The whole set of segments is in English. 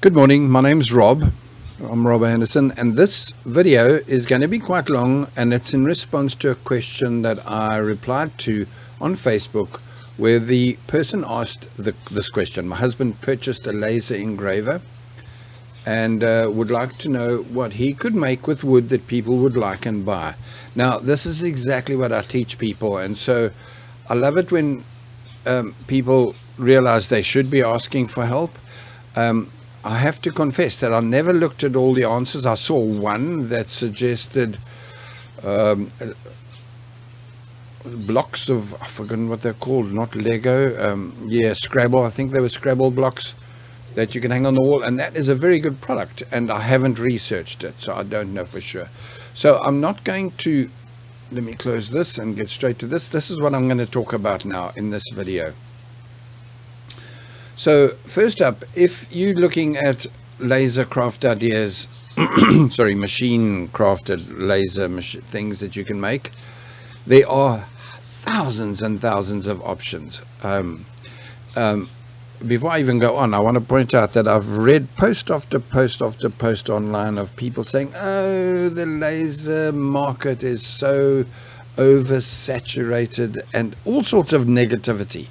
Good morning, my name's Rob. I'm Rob Anderson, and this video is going to be quite long, and it's in response to a question that I replied to on Facebook, where the person asked this question. My husband purchased a laser engraver and would like to know what he could make with wood that people would like and buy. Now, this is exactly what I teach people, and so I love it when people realize they should be asking for help. I have to confess that I never looked at all the answers. I saw one that suggested blocks of, I've forgotten what they're called, not Lego, Scrabble. I think they were Scrabble blocks that you can hang on the wall, and that is a very good product, and I haven't researched it, so I don't know for sure. So I'm not going to, let me close this and get straight to this. This is what I'm going to talk about now in this video. So first up, if you're looking at laser craft ideas, machine crafted laser things that you can make, there are thousands and thousands of options. Before I even go on, I want to point out that I've read post after post after post online of people saying, oh, the laser market is so oversaturated, and all sorts of negativity.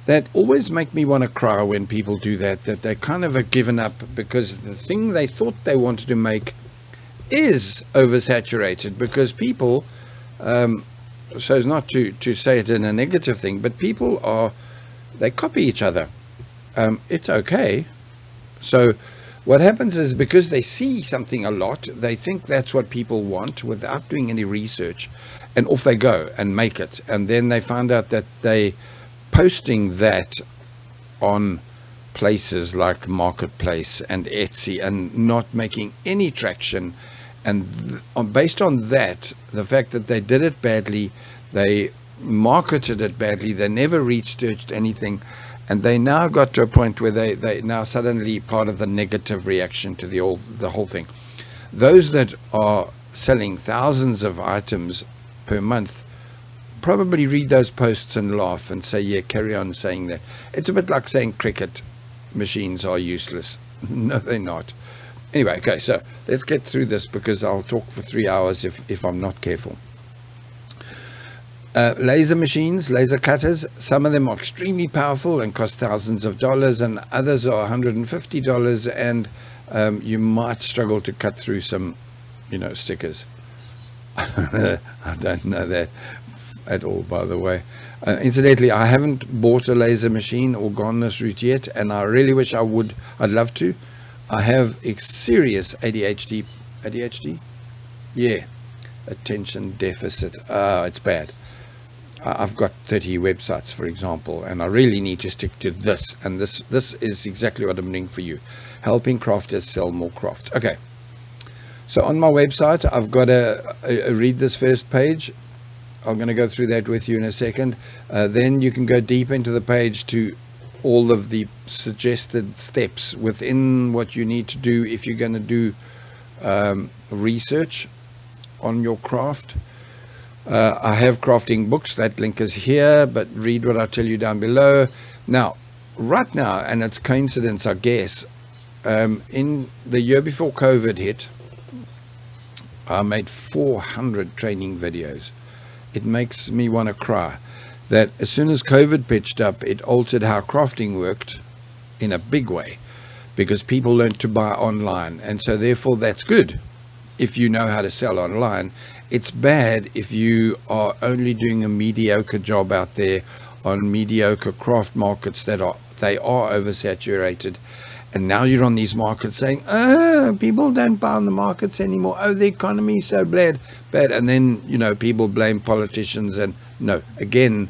That always make me want to cry when people do that they kind of have given up because the thing they thought they wanted to make is oversaturated, because people, so as not to say it in a negative thing, but people they copy each other. It's okay. So what happens is, because they see something a lot, they think that's what people want without doing any research, and off they go and make it. And then they find out that they posting that on places like Marketplace and Etsy and not making any traction, and based on that, the fact that they did it badly, they marketed it badly, they never researched anything, and they now got to a point where they now suddenly part of the negative reaction to the whole thing. Those that are selling thousands of items per month probably read those posts and laugh and say, yeah, carry on saying that. It's a bit like saying cricket machines are useless. No, they're not. Anyway, okay, so let's get through this, because I'll talk for 3 hours if I'm not careful. Laser machines, laser cutters, some of them are extremely powerful and cost thousands of dollars, and others are $150, and you might struggle to cut through some, stickers. I don't know that at all, by the way. Incidentally, I haven't bought a laser machine or gone this route yet, and I really wish I would. I'd love to. I have serious ADHD? Yeah, attention deficit. It's bad. I've got 30 websites, for example, and I really need to stick to this, and this is exactly what I'm doing for you, helping crafters sell more craft. Okay, so on my website, I've got a read this first page. I'm going to go through that with you in a second. Then you can go deep into the page to all of the suggested steps within what you need to do if you're going to do research on your craft. I have crafting books. That link is here, but read what I tell you down below. Now, right now, and it's coincidence, I guess, in the year before COVID hit, I made 400 training videos. It makes me want to cry that as soon as COVID pitched up, it altered how crafting worked in a big way, because people learned to buy online, and so therefore that's good if you know how to sell online. It's bad if you are only doing a mediocre job out there on mediocre craft markets they are oversaturated. And now you're on these markets saying, oh, people don't buy on the markets anymore. Oh, the economy is so bad. And then, people blame politicians. And no, again,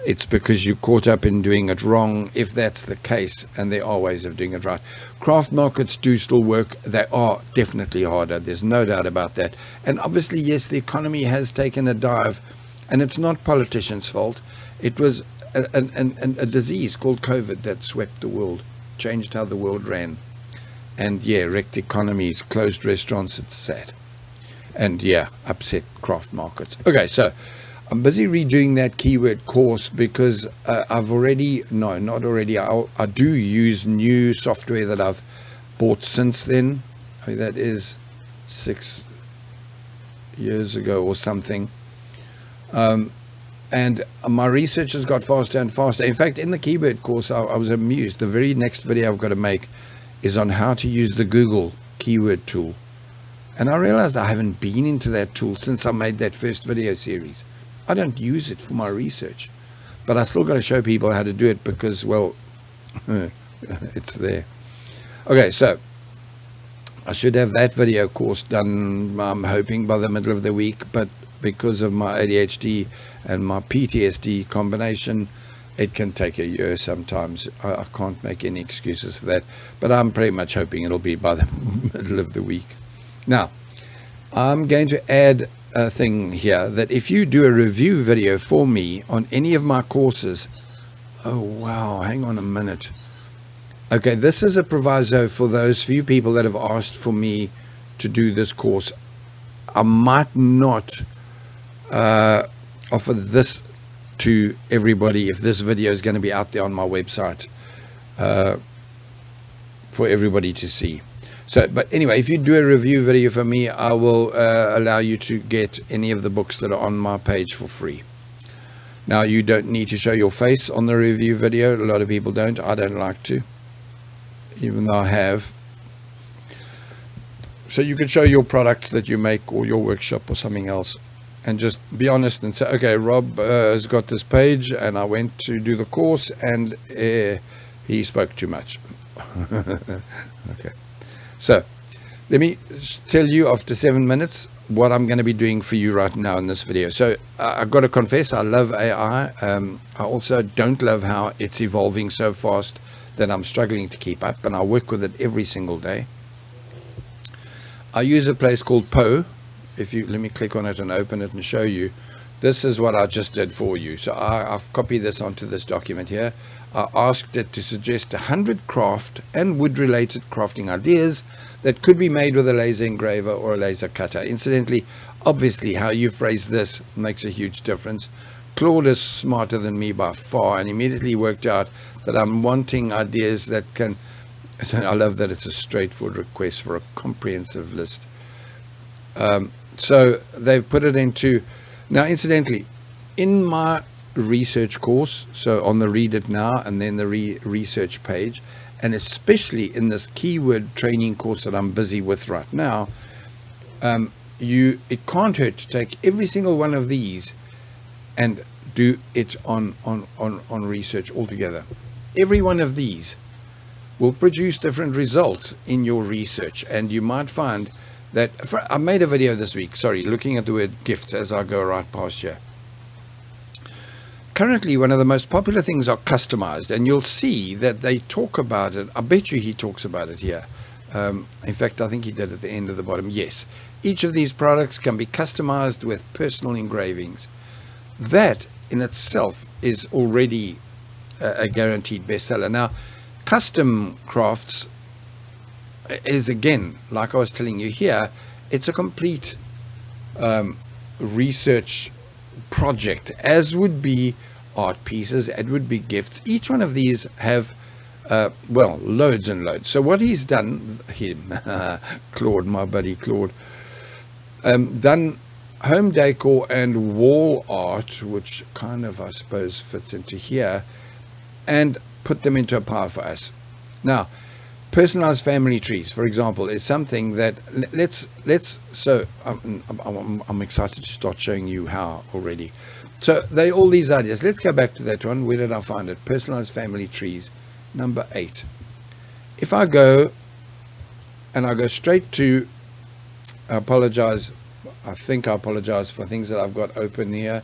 it's because you caught up in doing it wrong, if that's the case. And there are ways of doing it right. Craft markets do still work. They are definitely harder. There's no doubt about that. And obviously, yes, the economy has taken a dive. And it's not politicians' fault. It was a disease called COVID that swept the world. Changed how the world ran, and wrecked economies, closed restaurants. It's sad, and upset craft markets. Okay, so I'm busy redoing that keyword course because I've already, no, not already, I do use new software that I've bought since then. I mean, that is 6 years ago or something. And my research has got faster and faster. In fact, in the keyword course, I was amused. The very next video I've got to make is on how to use the Google keyword tool. And I realized I haven't been into that tool since I made that first video series. I don't use it for my research, but I still got to show people how to do it because, well, it's there. Okay, so I should have that video course done, I'm hoping, by the middle of the week, but because of my ADHD and my PTSD combination, it can take a year sometimes. I can't make any excuses for that, but I'm pretty much hoping it'll be by the middle of the week. Now, I'm going to add a thing here that if you do a review video for me on any of my courses, oh wow, hang on a minute. Okay, this is a proviso for those few people that have asked for me to do this course. I might not offer this to everybody if this video is going to be out there on my website for everybody to see. So, but anyway, if you do a review video for me, I will allow you to get any of the books that are on my page for free. Now, you don't need to show your face on the review video. A lot of people don't. I don't like to, even though I have. So you can show your products that you make or your workshop or something else and just be honest and say, okay, Rob has got this page and I went to do the course and he spoke too much. Okay. So let me tell you after 7 minutes what I'm going to be doing for you right now in this video. So I've got to confess, I love AI. I also don't love how it's evolving so fast that I'm struggling to keep up, and I work with it every single day. I use a place called Poe. If you let me click on it and open it and show you, this is what I just did for you. So I've copied this onto this document here. I asked it to suggest 100 craft and wood related crafting ideas that could be made with a laser engraver or a laser cutter. Incidentally, obviously how you phrase this makes a huge difference. Claude is smarter than me by far and immediately worked out that I'm wanting ideas that can, I love that it's a straightforward request for a comprehensive list. So they've put it into, now incidentally, in my research course, so on the Read It Now and then the research page, and especially in this keyword training course that I'm busy with right now, it can't hurt to take every single one of these and do it on research altogether. Every one of these will produce different results in your research, and you might find that I made a video this week, looking at the word gifts as I go right past here. Currently, one of the most popular things are customized, and you'll see that they talk about it. I bet you he talks about it here. In fact, I think he did at the end of the bottom. Yes, each of these products can be customized with personal engravings. That in itself is already a guaranteed bestseller. Now, custom crafts is, again, like I was telling you here, it's a complete research project, as would be art pieces, as would be gifts. Each one of these have well, loads and loads. So what he's done, Claude, my buddy Claude, done home decor and wall art, which kind of, I suppose, fits into here, and put them into a pile for us. Now, personalized family trees, for example, is something that so I'm excited to start showing you how already. So they all these ideas. Let's go back to that one. Where did I find it? Personalized family trees, number 8. If I go and I go straight to, I think I apologize for things that I've got open here.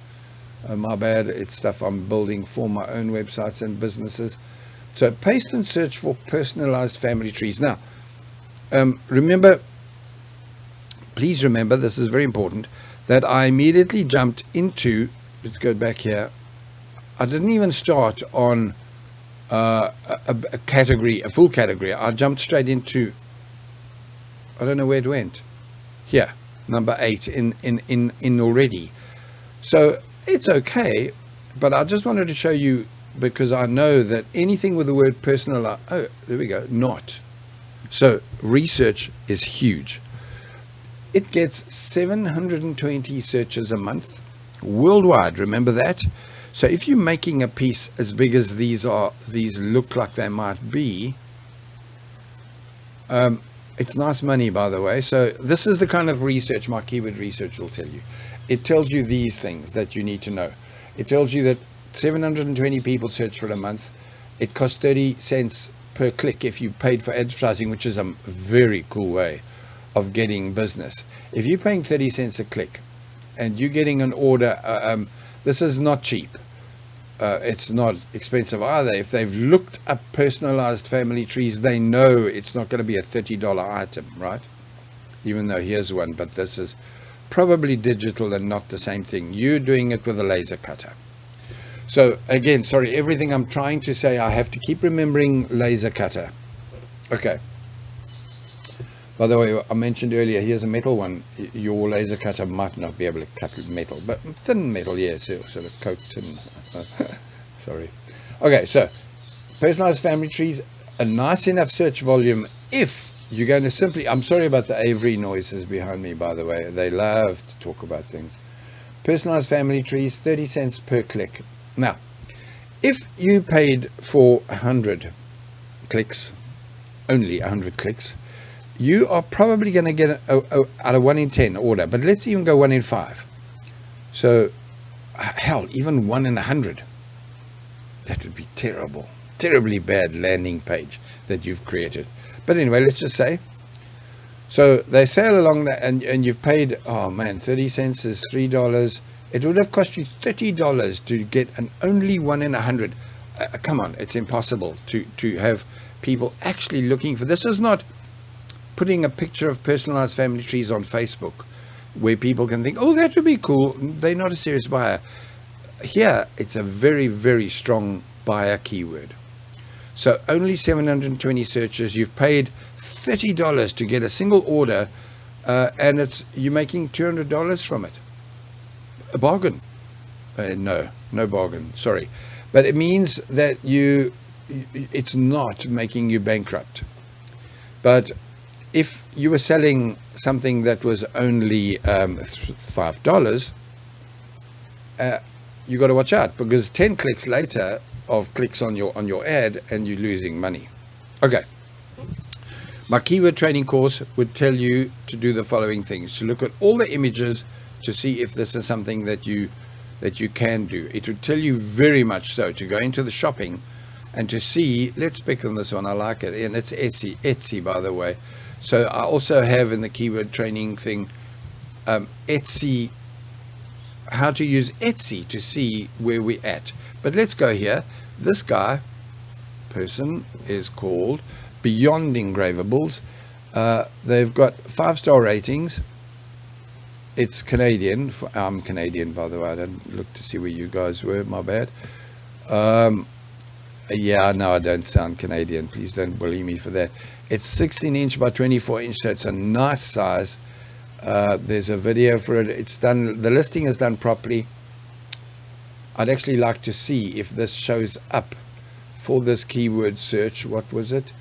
My bad. It's stuff I'm building for my own websites and businesses. So paste and search for personalized family trees. Now, please remember, this is very important, that I immediately jumped into, let's go back here. I didn't even start on a category, a full category. I jumped straight into, I don't know where it went. Here, number 8 in already. So it's okay, but I just wanted to show you, because I know that anything with the word personalized, oh, there we go, not. So research is huge. It gets 720 searches a month worldwide. Remember that? So if you're making a piece as big as these look like they might be, it's nice money, by the way. So this is the kind of research my keyword research will tell you. It tells you these things that you need to know. It tells you that 720 people search for it a month. It costs 30 cents per click if you paid for advertising, which is a very cool way of getting business. If you're paying 30 cents a click and you're getting an order, this is not cheap. It's not expensive either. If they've looked up personalized family trees, they know it's not going to be a $30 item, right? Even though here's one, but this is probably digital and not the same thing. You're doing it with a laser cutter. So again, sorry, everything I'm trying to say, I have to keep remembering laser cutter. Okay. By the way, I mentioned earlier, here's a metal one. Your laser cutter might not be able to cut metal, but thin metal, yeah, so sort of coated and sorry. Okay, so personalized family trees, a nice enough search volume if you're going to simply, I'm sorry about the Avery noises behind me, by the way. They love to talk about things. Personalized family trees, 30 cents per click. Now, if you paid for 100 clicks, only 100 clicks, you are probably going to get out of 1 in 10 order, but let's even go 1 in 5. So, hell, even 1 in 100. That would be terrible, terribly bad landing page that you've created. But anyway, let's just say, so they sail along that, and you've paid, oh man, 30 cents is $3. It would have cost you $30 to get an only 1 in 100. Come on, it's impossible to have people actually looking for this. Is not putting a picture of personalized family trees on Facebook where people can think, oh, that would be cool. They're not a serious buyer. Here, it's a very, very strong buyer keyword. So only 720 searches. You've paid $30 to get a single order, and you're making $200 from it. A bargain. No bargain. Sorry. But it means that it's not making you bankrupt. But if you were selling something that was only $5, you got to watch out, because 10 clicks later of clicks on your ad and you're losing money. Okay. My keyword training course would tell you to do the following things: to look at all the images to see if this is something that you can do. It would tell you very much so to go into the shopping and to see. Let's pick on this one. I like it, and it's Etsy, by the way. So I also have in the keyword training thing, Etsy, how to use Etsy to see where we're at. But let's go here. This person is called Beyond Engravables. They've got 5-star ratings. It's Canadian. I'm Canadian, by the way. I didn't look to see where you guys were. My bad. Yeah, no, I don't sound Canadian. Please don't bully me for that. It's 16 inch by 24 inch, so it's a nice size. There's a video for it. It's done. The listing is done properly. I'd actually like to see if this shows up for this keyword search. What was it?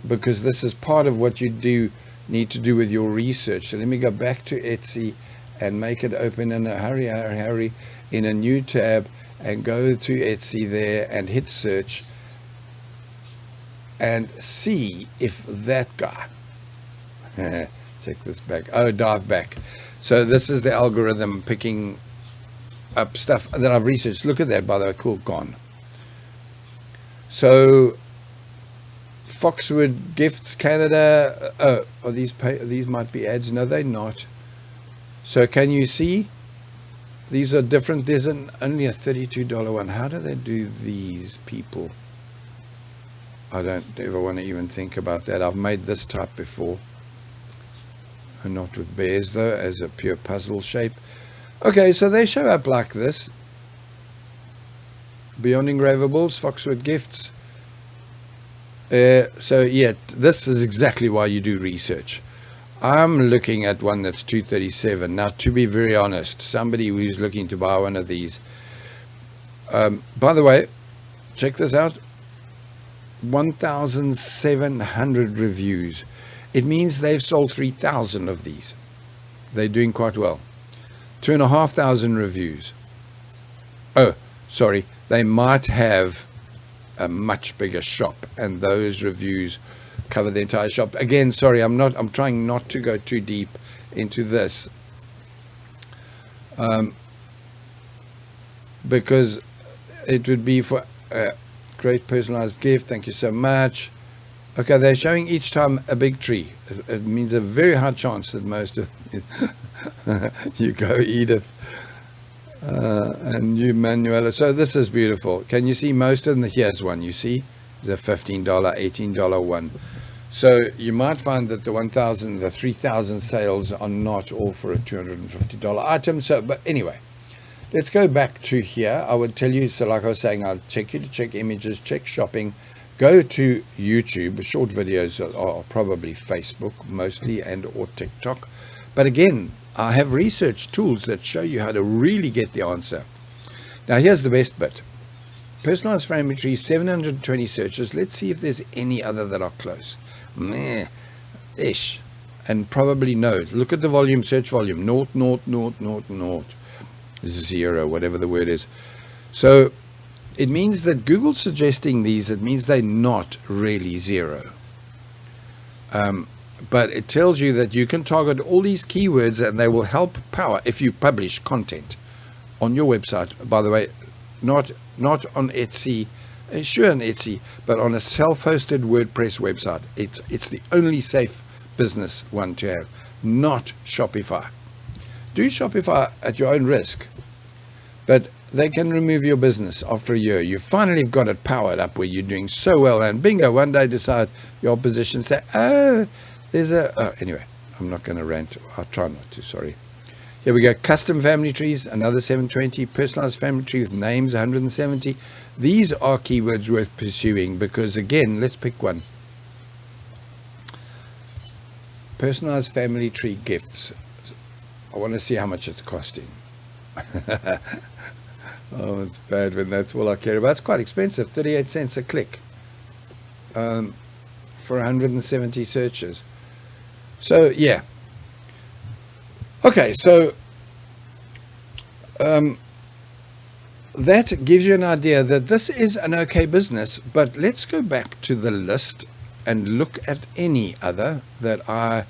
Because this is part of what you need to do with your research. So let me go back to Etsy and make it open in a hurry in a new tab, and go to Etsy there and hit search and see if that guy check this back. Oh, dive back. So this is the algorithm picking up stuff that I've researched. Look at that, by the way. Cool. Gone. So Foxwood Gifts Canada. Oh, are these might be ads? No, they're not. So can you see? These are different. There's only a $32 one. How do they do these people? I don't ever want to even think about that. I've made this type before. Not with bears, though, as a pure puzzle shape. Okay, so they show up like this. Beyond Engravables, Foxwood Gifts. So, yeah, this is exactly why you do research. I'm looking at one that's 237. Now, to be very honest, somebody who's looking to buy one of these, by the way, check this out, 1,700 reviews. It means they've sold 3,000 of these. They're doing quite well. 2,500 reviews. Oh, sorry, they might have a much bigger shop, and those reviews cover the entire shop. Again, sorry, I'm trying not to go too deep into this, because it would be for a great personalized gift. Thank you so much. Okay, they're showing each time a big tree. It means a very high chance that most of you go, Edith, and you, Manuela. So this is beautiful. Can you see most of them? Here's one. You see, the $15, $18 one. So you might find that the 3,000 sales are not all for a $250 item. So, but anyway, let's go back to here. I would tell you, so like I was saying, I'll check you to check images, check shopping, go to YouTube. Short videos are probably Facebook mostly, and or TikTok. But again, I have research tools that show you how to really get the answer. Now here's the best bit. Personalized family tree, 720 searches. Let's see if there's any other that are close. Meh, ish, and probably no. Look at the volume, search volume, 0, 0, 0, 0, 0, 0, whatever the word is. So it means that Google's suggesting these, it means they're not really zero. But it tells you that you can target all these keywords and they will help power if you publish content on your website. By the way, not on Etsy, sure on Etsy, but on a self-hosted WordPress website. It's the only safe business one to have, not Shopify. Do Shopify at your own risk, but they can remove your business after a year. You finally got it powered up where you're doing so well, and bingo, one day decide your opposition say, oh, there's anyway, I'm not going to rant. I'll try not to, sorry. Here we go. Custom family trees, another 720. Personalized family tree with names, 170. These are keywords worth pursuing because, again, let's pick one. Personalized family tree gifts. I want to see how much it's costing. Oh, it's bad when that's all I care about. It's quite expensive, 38 cents a click for 170 searches. So, yeah. Okay, so that gives you an idea that this is an okay business, but let's go back to the list and look at any other that oh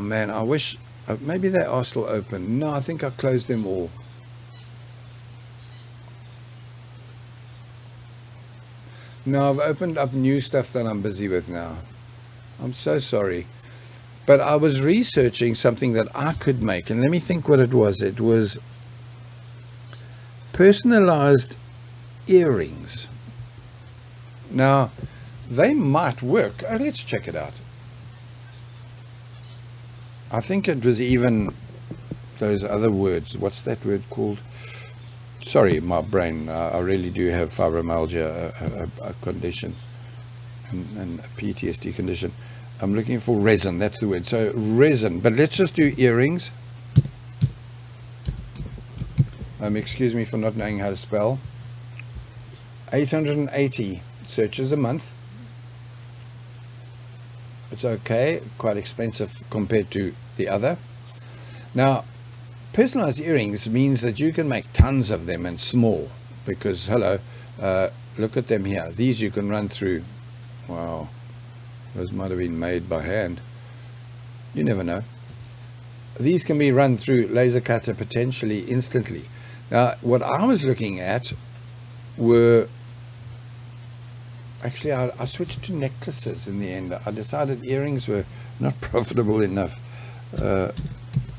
man, I wish, maybe they are still open. No, I think I closed them all. No, I've opened up new stuff that I'm busy with now. I'm so sorry. But I was researching something that I could make, and let me think what it was. It was personalized earrings. Now, they might work. Oh, let's check it out. I think it was even those other words. What's that word called? Sorry, my brain. I really do have fibromyalgia, a condition, and a PTSD condition. I'm looking for resin, that's the word. So resin, but let's just do earrings. Excuse me for not knowing how to spell. 880 searches a month. It's okay, quite expensive compared to the other. Now, personalized earrings means that you can make tons of them and small, because, hello, look at them here. These you can run through. Wow. Those might have been made by hand. You never know. These can be run through laser cutter potentially instantly. Now, what I was looking at were, actually, I switched to necklaces in the end. I decided earrings were not profitable enough.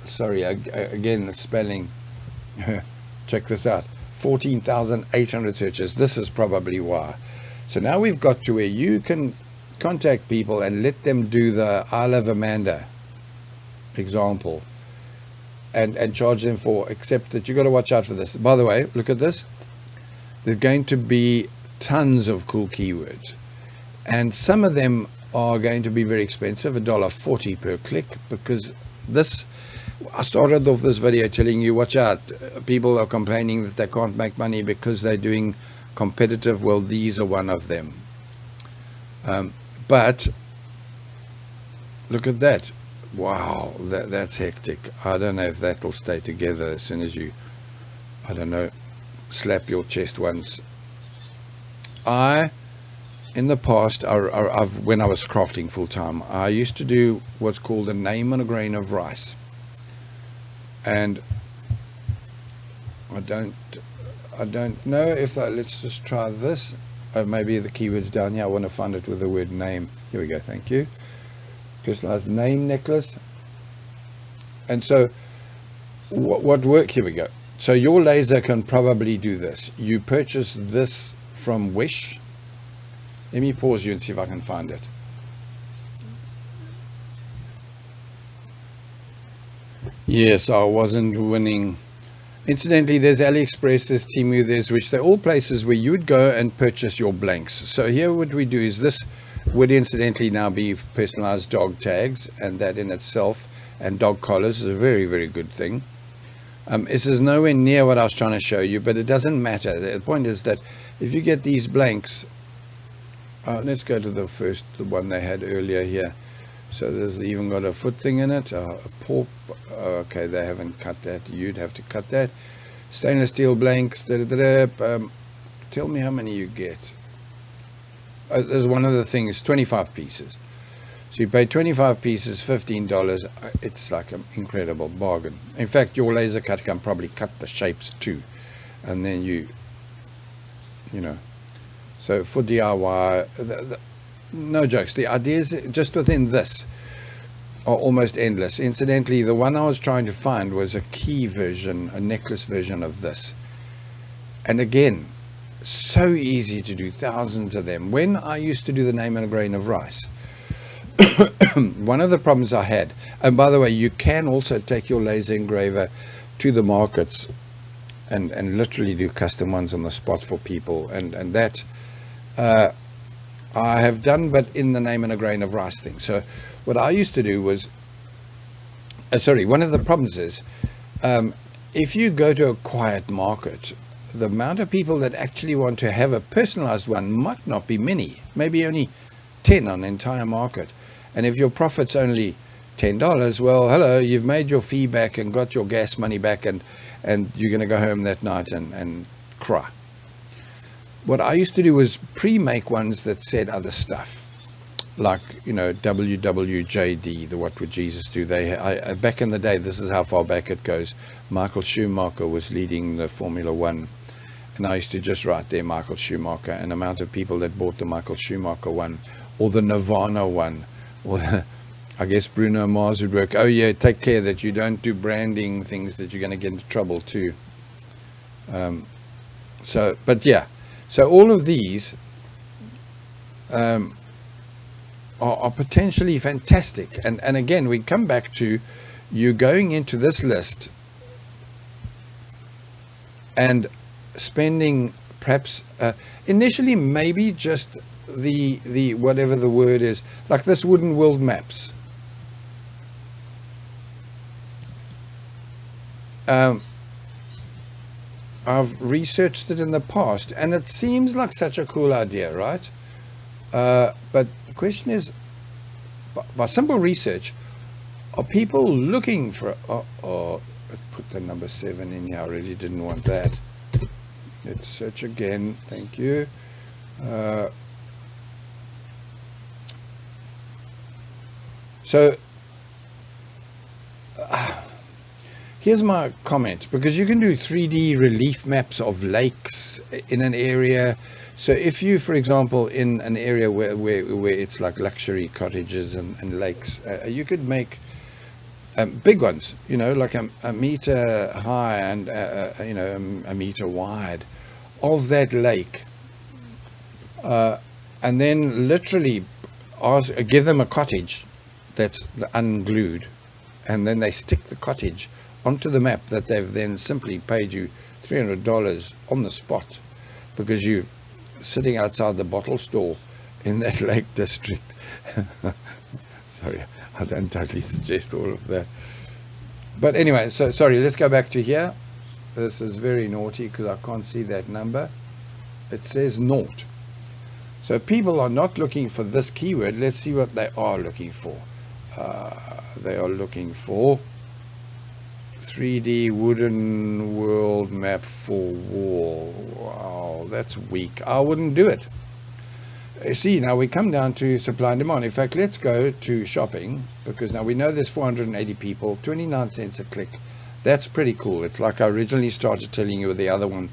Sorry, again, the spelling. Check this out. 14,800 searches. This is probably why. So now we've got to where you can contact people and let them do the I Love Amanda example and charge them for, except that you got to watch out for this. By the way, look at this. There's going to be tons of cool keywords, and some of them are going to be very expensive, $1.40 per click, because this, I started off this video telling you, watch out, people are complaining that they can't make money because they're doing competitive. Well, these are one of them. But look at that. Wow, that's hectic. I don't know if that'll stay together as soon as you, I don't know, slap your chest once. In the past, when I was crafting full time, I used to do what's called a name on a grain of rice. And I don't know if let's just try this. Maybe the keyword's down here. I want to find it with the word name. Here we go. Thank you. Personalized name necklace. And so what work? Here we go. So your laser can probably do this. You purchase this from Wish. Let me pause you and see if I can find it. Yes, I wasn't winning. Incidentally, there's AliExpress, there's Temu, there's Wish. They're all places where you would go and purchase your blanks. So here what we do is, this would incidentally now be personalized dog tags, and that in itself, and dog collars, is a very, very good thing. This is nowhere near what I was trying to show you, but it doesn't matter. The point is that if you get these blanks, let's go to the one they had earlier here. So there's even got a foot thing in it, a paw. Okay, they haven't cut that. You'd have to cut that. Stainless steel blanks. Tell me how many you get. There's one of the things, 25 pieces. So you pay 25 pieces, $15. It's like an incredible bargain. In fact, your laser cutter can probably cut the shapes too, and then you know. So for DIY, no jokes, the ideas just within this are almost endless. Incidentally, the one I was trying to find was a key version, a necklace version of this. And again, so easy to do, thousands of them. When I used to do the name on a grain of rice, one of the problems I had, and by the way, you can also take your laser engraver to the markets and literally do custom ones on the spot for people, and that I have done, but in the name and a grain of rice thing. So what I used to do was, one of the problems is, if you go to a quiet market, the amount of people that actually want to have a personalized one might not be many, maybe only 10 on the entire market. And if your profit's only $10, well, hello, you've made your fee back and got your gas money back, and you're going to go home that night and cry. What I used to do was pre-make ones that said other stuff, like, you know, WWJD, the What Would Jesus Do? Back in the day, this is how far back it goes, Michael Schumacher was leading the Formula One, and I used to just write there Michael Schumacher, and the amount of people that bought the Michael Schumacher one, or the Nirvana one, or I guess Bruno Mars would work. Oh yeah, take care that you don't do branding things that you're going to get into trouble too. But yeah. So all of these are potentially fantastic. And again, we come back to you going into this list and spending perhaps initially maybe just the whatever the word is, like this Wooden World Maps. I've researched it in the past, and it seems like such a cool idea, right? But the question is, by simple research, are people looking for... Oh, put the number 7 in here. I really didn't want that. Let's search again. Thank you. Here's my comment, because you can do 3D relief maps of lakes in an area. So if you, for example, in an area where it's like luxury cottages and lakes, you could make big ones, you know, like a meter high and, you know, a meter wide of that lake. And then literally give them a cottage that's unglued, and then they stick the cottage onto the map that they've then simply paid you $300 on the spot, because you're sitting outside the bottle store in that Lake District. Sorry, I don't totally suggest all of that. But anyway, so sorry, let's go back to here. This is very naughty because I can't see that number. It says naught. So people are not looking for this keyword. Let's see what they are looking for. They are looking for 3D wooden world map for wall. Wow, that's weak. I wouldn't do it. See, now we come down to supply and demand. In fact, let's go to shopping, because now we know there's 480 people, 29 cents a click. That's pretty cool. It's like I originally started telling you with the other one.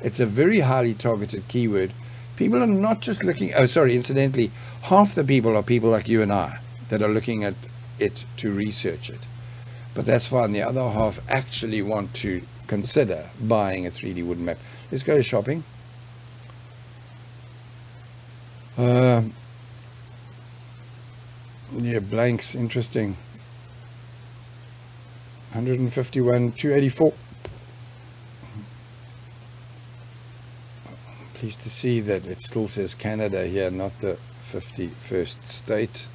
It's a very highly targeted keyword. People are not just looking, oh sorry, incidentally, half the people are people like you and I that are looking at it to research it. But that's fine. The other half actually want to consider buying a 3D wooden map. Let's go shopping. Yeah, blanks, interesting. 151, 284. Pleased to see that it still says Canada here, not the 51st state.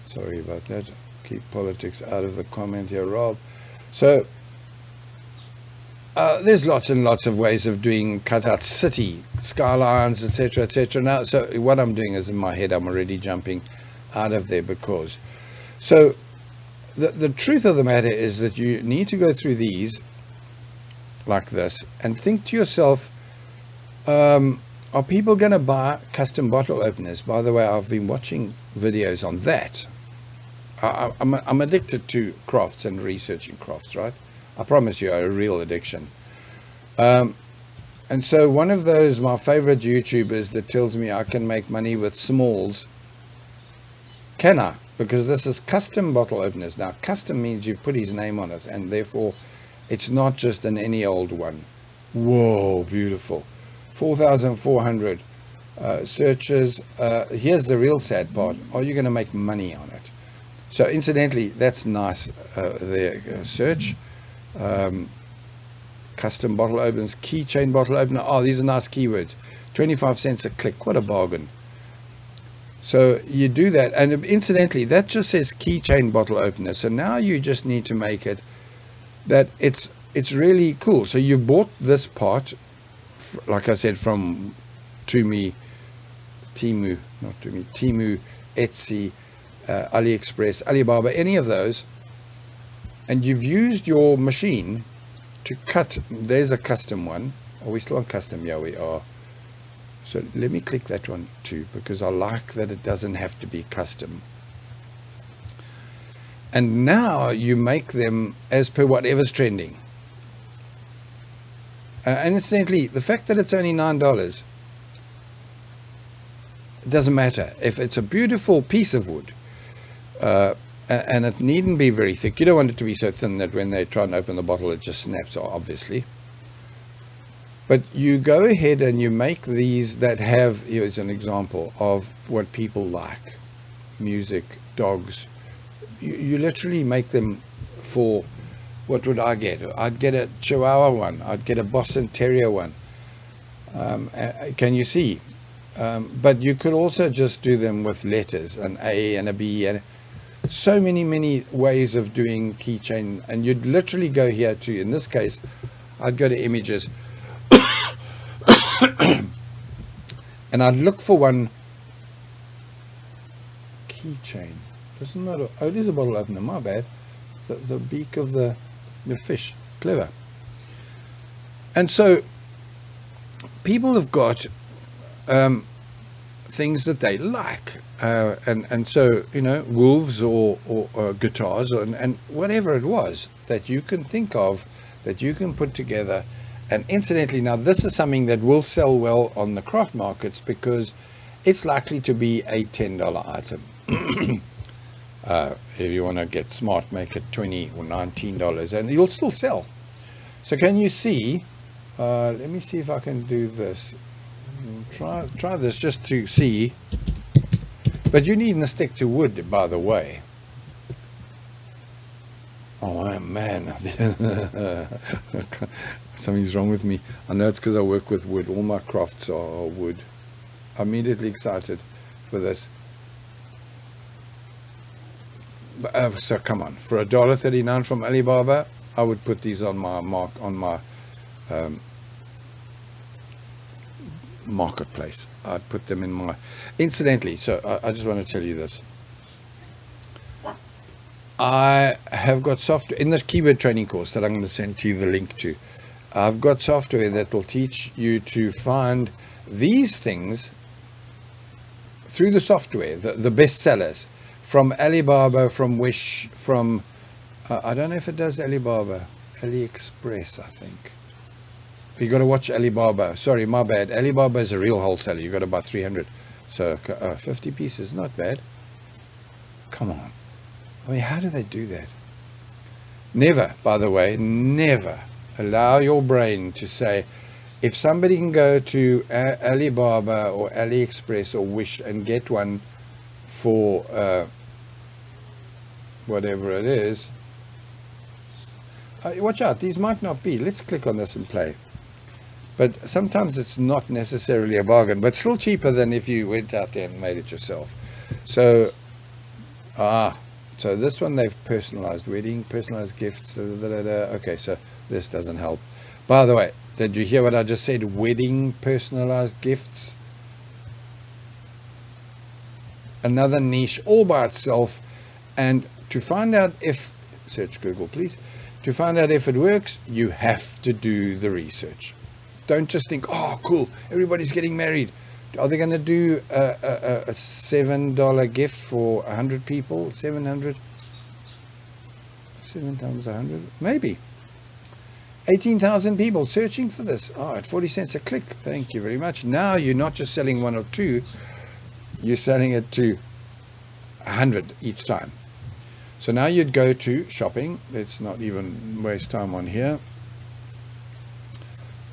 Sorry about that. Keep politics out of the comment here, Rob. So there's lots and lots of ways of doing cutout city skylines, etc., etc. Now, so what I'm doing is in my head, I'm already jumping out of there, because so the truth of the matter is that you need to go through these like this and think to yourself, are people going to buy custom bottle openers? By the way, I've been watching videos on that. I'm addicted to crafts and researching crafts, right? I promise you, a real addiction. And so one of those, my favorite YouTubers that tells me I can make money with smalls, can I? Because this is custom bottle openers. Now, custom means you've put his name on it, and therefore it's not just an any old one. Whoa, beautiful. 4,400 searches. Here's the real sad part. Are you going to make money on it? So incidentally, that's nice. There, search. Custom bottle openers, keychain bottle opener. Oh, these are nice keywords. 25 cents a click. What a bargain. So you do that, and incidentally, that just says keychain bottle opener. So now you just need to make it that it's really cool. So you've bought this part, like I said, from Temu, Etsy, AliExpress, Alibaba, any of those, and you've used your machine to cut. There's a custom one. Are we still on custom? Yeah, we are. So let me click that one too, because I like that it doesn't have to be custom. And now you make them as per whatever's trending. And incidentally, the fact that it's only $9, it doesn't matter. If it's a beautiful piece of wood, and it needn't be very thick. You don't want it to be so thin that when they try and open the bottle, it just snaps, obviously. But you go ahead and you make these that have, here's an example of what people like. Music, dogs. You literally make them for, what would I get? I'd get a Chihuahua one. I'd get a Boston Terrier one. Can you see? But you could also just do them with letters, an A and a B, and so many ways of doing keychain. And you'd literally go here to, in this case, I'd go to images, and I'd look for one keychain. Doesn't matter. Oh, it is a bottle opener. My bad. The beak of the fish. Clever. And so people have got things that they like, and so, you know, wolves or guitars and whatever it was that you can think of, that you can put together. And incidentally, now this is something that will sell well on the craft markets, because it's likely to be a $10 item. If you want to get smart, make it $20 or $19 and you'll still sell. So can you see, let me see if I can do this. Try this just to see. But you needn't stick to wood, by the way. Oh man, something's wrong with me. I know it's because I work with wood. All my crafts are wood. immediately excited for this. So come on, for $1.39 from Alibaba, I would put these on my marketplace. I'd put them in my. Incidentally, so I just want to tell you this. I have got software in the keyword training course that I'm going to send you the link to. I've got software that will teach you to find these things through the software, the best sellers from Alibaba, from Wish, from I don't know if it does Alibaba, AliExpress, I think. You got to watch Alibaba. Sorry, my bad. Alibaba is a real wholesaler. You got to buy 300. So 50 pieces, not bad. Come on. I mean, how do they do that? Never, by the way, never allow your brain to say, if somebody can go to Alibaba or AliExpress or Wish and get one for whatever it is, watch out, these might not be. Let's click on this and play. But sometimes it's not necessarily a bargain, but still cheaper than if you went out there and made it yourself. So, so this one they've personalized, wedding, personalized gifts. Okay, so this doesn't help. By the way, did you hear what I just said? Wedding personalized gifts. Another niche all by itself. And to find out if, search Google please, to find out if it works, you have to do the research. Don't just think, oh cool, everybody's getting married. Are they going to do a $7 gift for 100 people? 700? 7 times 100? Maybe. 18,000 people searching for this. Oh, at 40 cents a click. Thank you very much. Now you're not just selling one or two, you're selling it to 100 each time. So now you'd go to shopping. Let's not even waste time on here.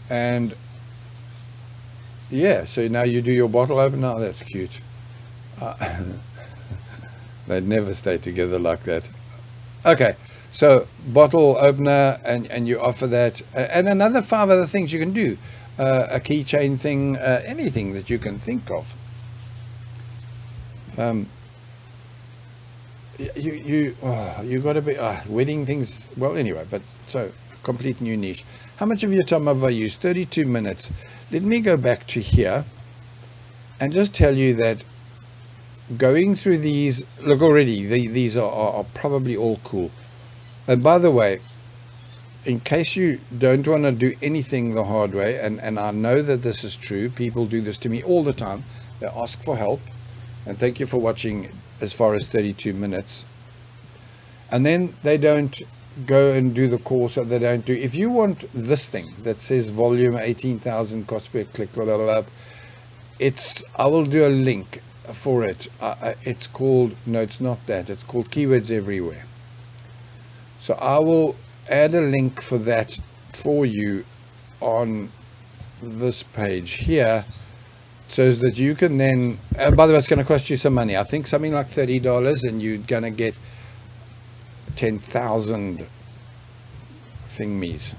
And yeah, so now you do your bottle opener. Oh, that's cute. They'd never stay together like that. Okay, so bottle opener, and you offer that, and another 5 other things you can do. A keychain thing, anything that you can think of. You got to be wedding things. Well, anyway, but so complete new niche. How much of your time have I used? 32 minutes. Let me go back to here and just tell you that going through these, look already, these are probably all cool. And by the way, in case you don't want to do anything the hard way, and I know that this is true, people do this to me all the time. They ask for help, and thank you for watching as far as 32 minutes. And then they don't go and do the course, or they don't do. If you want this thing that says volume 18,000 cost per click, blah, blah, blah, I will do a link for it. It's called, no, it's not that. It's called Keywords Everywhere. So I will add a link for that for you on this page here, so that you can then, by the way, it's going to cost you some money. I think something like $30, and you're going to get 10,000 thingies.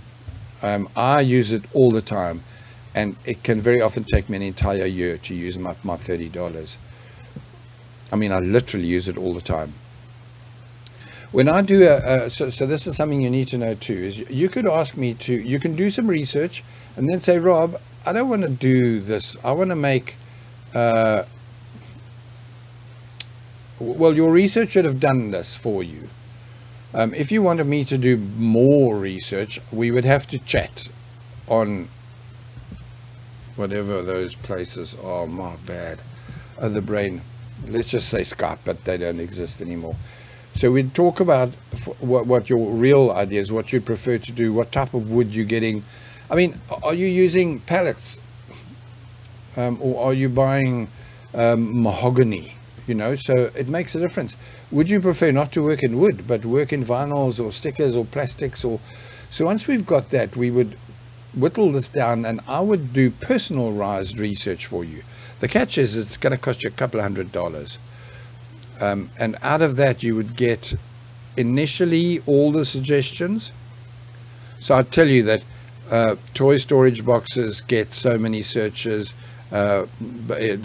I use it all the time, and it can very often take me an entire year to use my $30. I mean, I literally use it all the time. When I do so this is something you need to know too, is you could ask me to, you can do some research and then say, Rob, I don't want to do this. I want to make, well, your research should have done this for you. If you wanted me to do more research, we would have to chat on whatever those places are. My bad. The brain. Let's just say Skype, but they don't exist anymore. So we'd talk about what your real idea is, what you'd prefer to do, what type of wood you're getting. I mean, are you using pallets? Or are you buying mahogany? You know, so it makes a difference. Would you prefer not to work in wood, but work in vinyls or stickers or plastics? Or so once we've got that, we would whittle this down, and I would do personalized research for you. The catch is it's going to cost you a couple of $100. And out of that, you would get initially all the suggestions. So I'll tell you that toy storage boxes get so many searches. But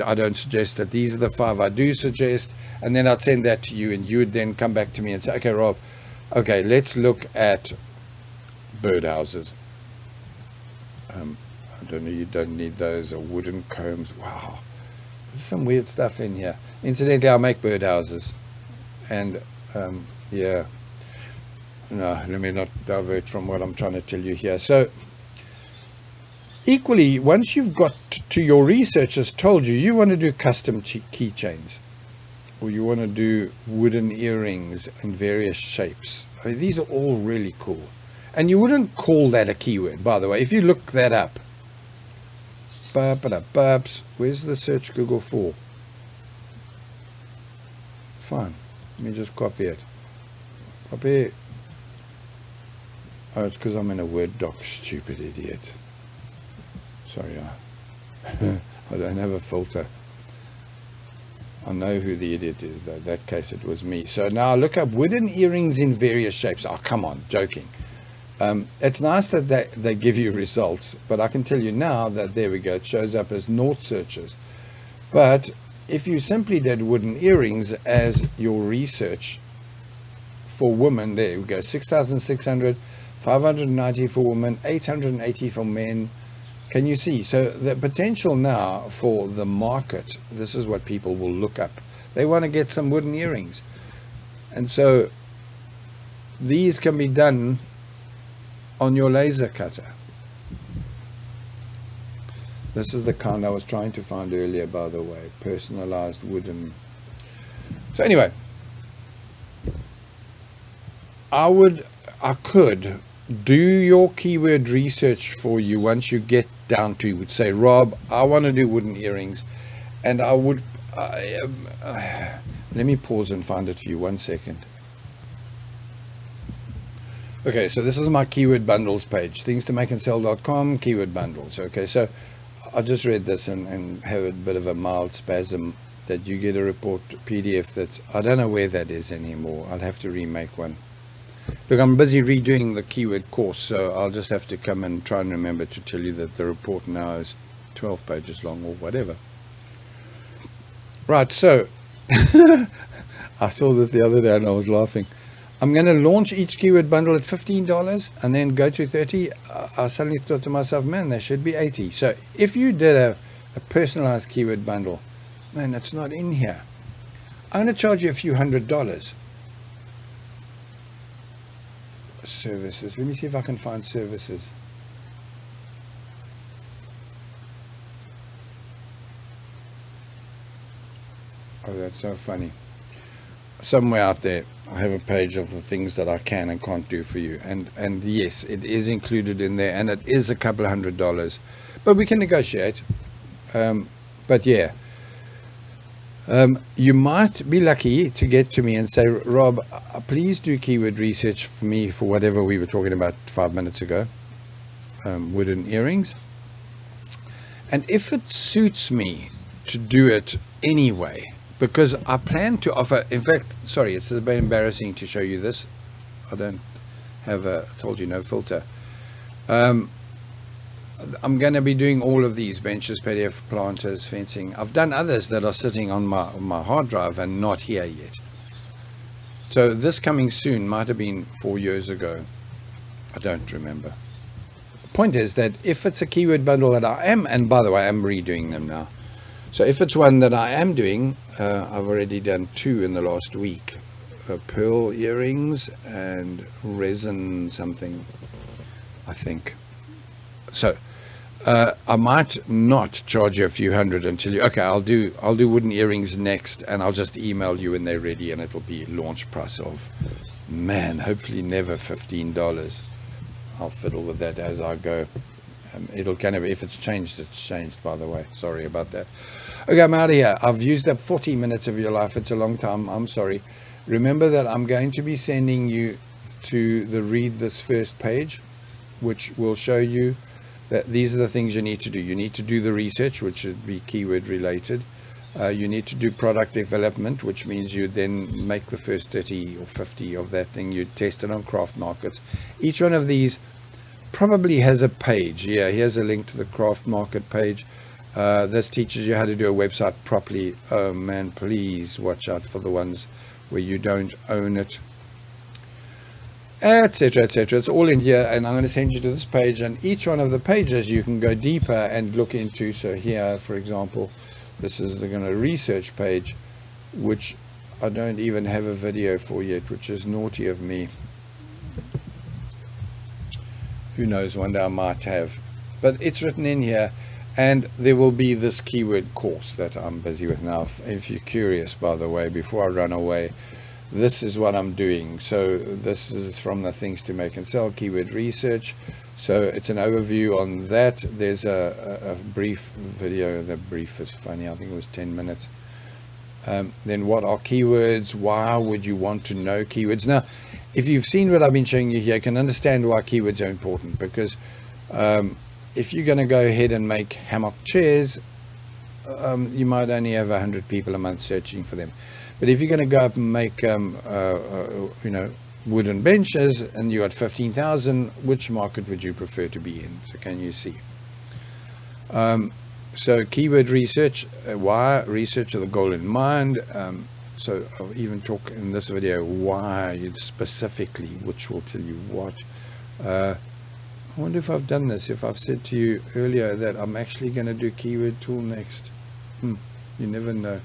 I don't suggest that. These are the 5 I do suggest, and then I'd send that to you, and you would then come back to me and say, okay, Rob, okay, let's look at birdhouses. I don't know, you don't need those, or wooden combs. Wow, there's some weird stuff in here. Incidentally, I make birdhouses, and yeah, no, let me not divert from what I'm trying to tell you here. So equally, once you've got to your research has told you you want to do custom keychains, or you want to do wooden earrings in various shapes, I mean, these are all really cool. And you wouldn't call that a keyword, by the way. If you look that up, where's the search Google for? Fine, let me just copy it. Copy. Oh, it's because I'm in a Word doc, stupid idiot. Sorry, I don't have a filter. I know who the idiot is, though. In that case, it was me. So now look up wooden earrings in various shapes. Oh, come on, joking. It's nice that they give you results, but I can tell you now that, there we go, it shows up as naught searches. But if you simply did wooden earrings as your research for women, there we go, 6,600, 590 for women, 880 for men. Can you see? So the potential now for the market, this is what people will look up. They want to get some wooden earrings. And so these can be done on your laser cutter. This is the kind I was trying to find earlier, by the way, personalized wooden. So anyway, I could do your keyword research for you once you get down to, you would say, Rob, I want to do wooden earrings, and I would let me pause and find it for you 1 second. Okay, so this is my keyword bundles page, thingstomakeandsell.com, keyword bundles. Okay, so I just read this and have a bit of a mild spasm that you get a report PDF that's, I don't know where that is anymore. I'll have to remake one. Look, I'm busy redoing the keyword course, so I'll just have to come and try and remember to tell you that the report now is 12 pages long or whatever. Right, so I saw this the other day and I was laughing. I'm going to launch each keyword bundle at $15 and then go to 30. I suddenly thought to myself, man, there should be 80. So if you did a personalized keyword bundle, man, it's not in here. I'm going to charge you a few $100. Services. Let me see if I can find services. Oh, that's so funny. Somewhere out there, I have a page of the things that I can and can't do for you. And yes, it is included in there, and it is a couple $100. But we can negotiate. But yeah. You might be lucky to get to me and say, Rob, please do keyword research for me for whatever we were talking about 5 minutes ago, wooden earrings. And if it suits me to do it anyway, because I plan to offer, in fact, sorry, it's a bit embarrassing to show you this. I don't have a, I told you, no filter. I'm going to be doing all of these benches, patio planters, fencing. I've done others that are sitting on my hard drive and not here yet. So this coming soon might have been 4 years ago. I don't remember. The point is that if it's a keyword bundle that I am, and by the way, I'm redoing them now. So if it's one that I am doing, I've already done 2 in the last week. Pearl earrings and resin something, I think. So I might not charge you a few hundred until you, okay, I'll do wooden earrings next, and I'll just email you when they're ready, and it'll be launch price of, man, hopefully never $15. I'll fiddle with that as I go. It'll kind of, if it's changed, it's changed, by the way. Sorry about that. Okay, I'm out of here. I've used up 40 minutes of your life. It's a long time. I'm sorry. Remember that I'm going to be sending you to the Read This First page, which will show you that these are the things you need to do. You need to do the research, which should be keyword related. You need to do product development, which means you then make the first 30 or 50 of that thing. You test it on craft markets. Each one of these probably has a page. Yeah, here's a link to the craft market page. This teaches you how to do a website properly. Oh man, please watch out for the ones where you don't own it, etc., etc. It's all in here, and I'm going to send you to this page, and each one of the pages you can go deeper and look into. So here, for example, this is the kind of research page, which I don't even have a video for yet, which is naughty of me. Who knows, one day I might have, but it's written in here. And there will be this keyword course that I'm busy with now. If you're curious, by the way, before I run away, this is what I'm doing. So this is from the Things to Make and Sell keyword research. So it's an overview on that. There's a brief video. The brief is funny. I think it was 10 minutes. Then what are keywords? Why would you want to know keywords? Now, if you've seen what I've been showing you here, you can understand why keywords are important, because if you're going to go ahead and make hammock chairs, you might only have 100 people a month searching for them. But if you're going to go up and make, wooden benches, and you got 15,000, which market would you prefer to be in? So can you see? So keyword research, why research with the goal in mind. So I'll even talk in this video why specifically, which will tell you what. I wonder if I've done this, if I've said to you earlier that I'm actually going to do keyword tool next. You never know.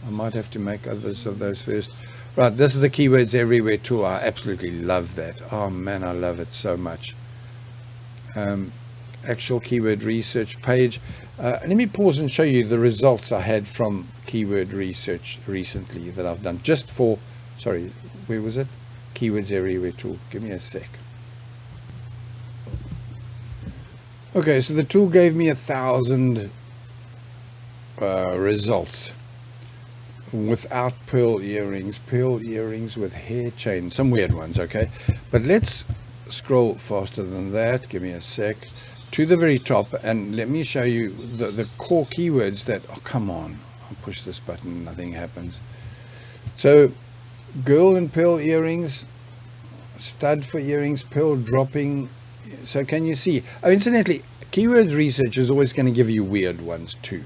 I might have to make others of those first. Right, this is the keywords everywhere tool. I absolutely love that. Oh man, I love it so much. Actual keyword research page. Let me pause and show you the results I had from keyword research recently that I've done just for, sorry, where was it? Keywords everywhere tool. Give me a sec. Okay, so the tool gave me 1,000 results without pearl earrings with hair chain, some weird ones, okay? But let's scroll faster than that. Give me a sec. To the very top, and let me show you the core keywords that, oh, come on. I'll push this button, nothing happens. So, girl and pearl earrings, stud for earrings, pearl dropping. So can you see? Oh, incidentally, keyword research is always going to give you weird ones too.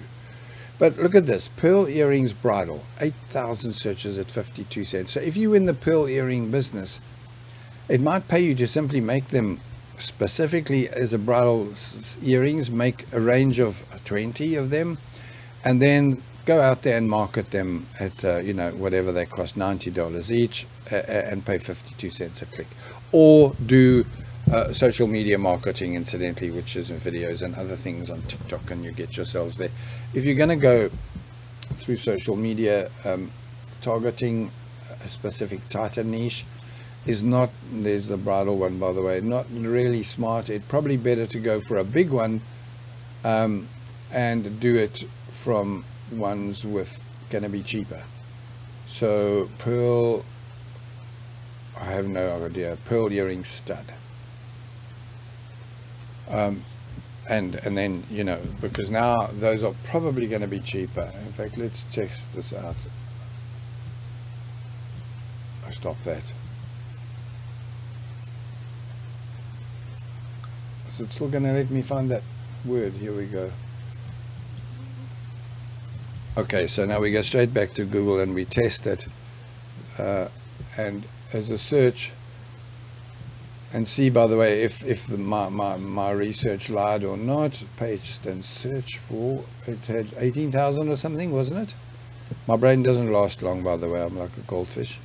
But look at this. Pearl earrings bridle. 8,000 searches at 52 cents. So if you're in the pearl earring business, it might pay you to simply make them specifically as a bridal earrings, make a range of 20 of them, and then go out there and market them at, whatever they cost, $90 each, and pay 52 cents a click. Or do social media marketing, incidentally, which is videos and other things on TikTok, and you get yourselves there. If you're going to go through social media, targeting a specific tighter niche is not, there's the bridal one, by the way, not really smart. It's probably better to go for a big one and do it from ones with going to be cheaper. So pearl, I have no idea, pearl earring stud. And then, because now those are probably going to be cheaper. In fact, let's test this out. I'll stop that. Is it still going to let me find that word? Here we go. Okay, so now we go straight back to Google and we test it. And as a search, and see, by the way, if my research lied or not. Paste and search for, it had 18,000 or something, wasn't it? My brain doesn't last long, by the way. I'm like a goldfish.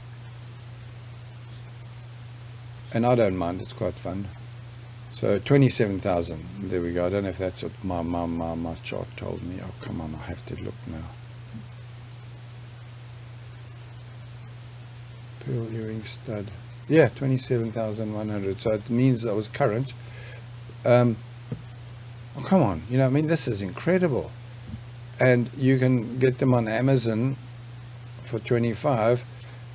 And I don't mind, it's quite fun. So 27,000, there we go. I don't know if that's what my chart told me. Oh, come on, I have to look now. Pearl earring stud. Yeah, 27,100. So it means that was current. Oh, come on. This is incredible. And you can get them on Amazon for 25,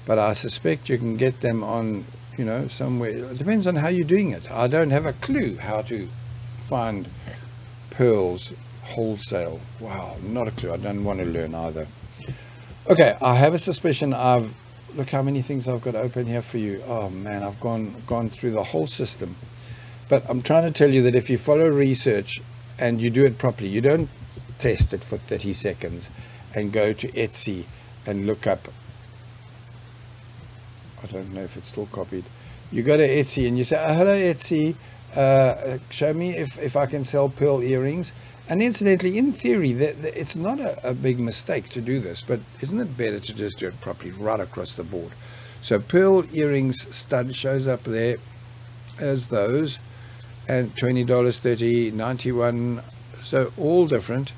but I suspect you can get them on, somewhere. It depends on how you're doing it. I don't have a clue how to find pearls wholesale. Wow, not a clue. I don't want to learn either. Okay, I have a suspicion look how many things I've got open here for you. Oh man, I've gone through the whole system. But I'm trying to tell you that if you follow research and you do it properly, you don't test it for 30 seconds and go to Etsy and look up, I don't know if it's still copied. You go to Etsy and you say, hello Etsy, show me if I can sell pearl earrings. And incidentally, in theory, it's not a big mistake to do this, but isn't it better to just do it properly right across the board? So pearl earrings stud shows up there as those, and $20, $30, $91, so all different.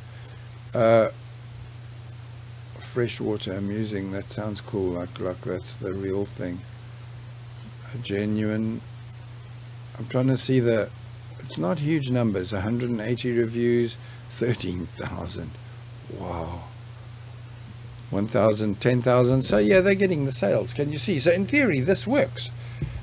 Freshwater amusing, that sounds cool, like that's the real thing. A genuine, I'm trying to see it's not huge numbers, 180 reviews, 13,000, wow, 1,000, 10,000, so yeah, they're getting the sales, can you see? So in theory, this works.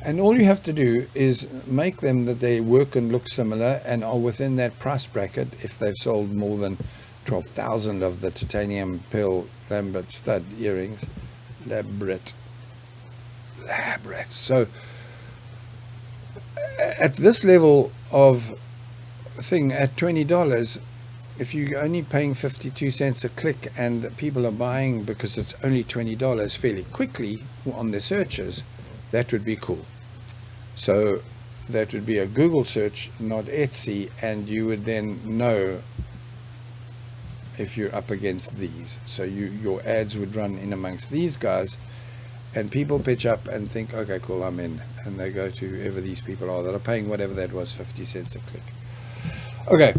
And all you have to do is make them that they work and look similar and are within that price bracket if they've sold more than 12,000 of the titanium pearl Lambert stud earrings. Labret. So at this level of thing, at $20, if you're only paying 52 cents a click and people are buying because it's only $20 fairly quickly on their searches, that would be cool. So that would be a Google search, not Etsy, and you would then know if you're up against these. So your ads would run in amongst these guys, and people pitch up and think, okay, cool, I'm in, and they go to whoever these people are that are paying whatever that was, 50 cents a click. Okay,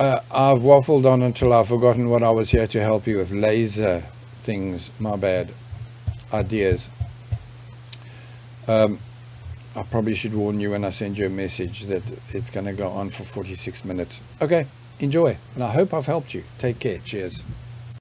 I've waffled on until I've forgotten what I was here to help you with. Laser things, my bad. Ideas. I probably should warn you when I send you a message that it's going to go on for 46 minutes. Okay, enjoy, and I hope I've helped you. Take care. Cheers.